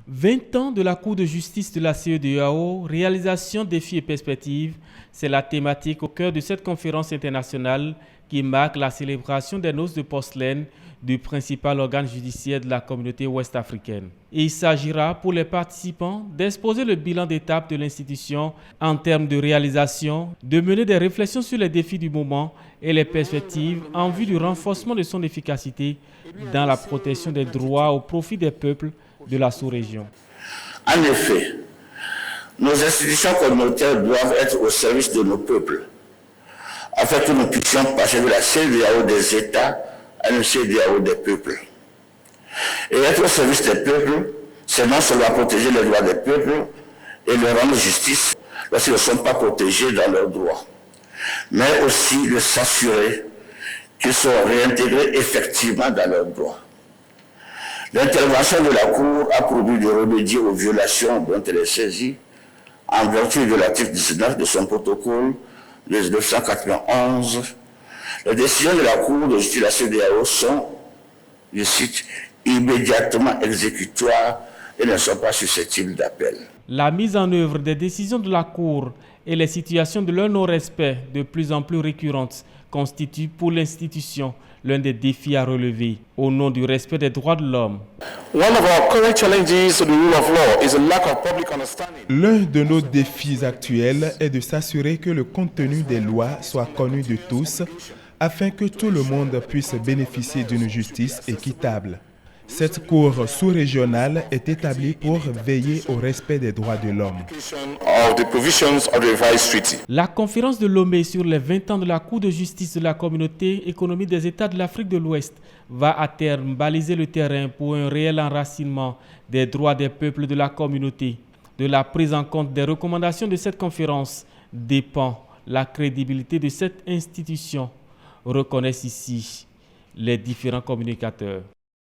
20 ans de la Cour de justice de la CEDEAO, réalisation, défis et perspectives, c'est la thématique au cœur de cette conférence internationale qui marque la célébration des noces de porcelaine du principal organe judiciaire de la communauté ouest-africaine. Il s'agira pour les participants d'exposer le bilan d'étape de l'institution en termes de réalisation, de mener des réflexions sur les défis du moment et les perspectives en vue du renforcement de son efficacité dans la protection des droits au profit des peuples de la sous-région. En effet, nos institutions communautaires doivent être au service de nos peuples, afin que nous puissions passer de la CEDEAO des États à une CEDEAO des peuples. Et être au service des peuples, c'est non seulement protéger les droits des peuples et leur rendre justice lorsqu'ils ne sont pas protégés dans leurs droits, mais aussi de s'assurer qu'ils sont réintégrés effectivement dans leurs droits. L'intervention de la Cour a pour but de remédier aux violations dont elle est saisie en vertu de l'article 19 de son protocole de 1991. Les décisions de la Cour de justice de la CEDEAO sont, je cite, immédiatement exécutoires et ne sont pas susceptibles d'appel. La mise en œuvre des décisions de la Cour et les situations de leur non-respect de plus en plus récurrentes constituent pour l'institution l'un des défis à relever au nom du respect des droits de l'homme. L'un de nos défis actuels est de s'assurer que le contenu des lois soit connu de tous afin que tout le monde puisse bénéficier d'une justice équitable. Cette cour sous-régionale est établie pour veiller au respect des droits de l'homme. La conférence de Lomé sur les 20 ans de la Cour de justice de la communauté économique des États de l'Afrique de l'Ouest va à terme baliser le terrain pour un réel enracinement des droits des peuples de la communauté. De la prise en compte des recommandations de cette conférence dépend la crédibilité de cette institution, reconnaissent ici les différents communicateurs.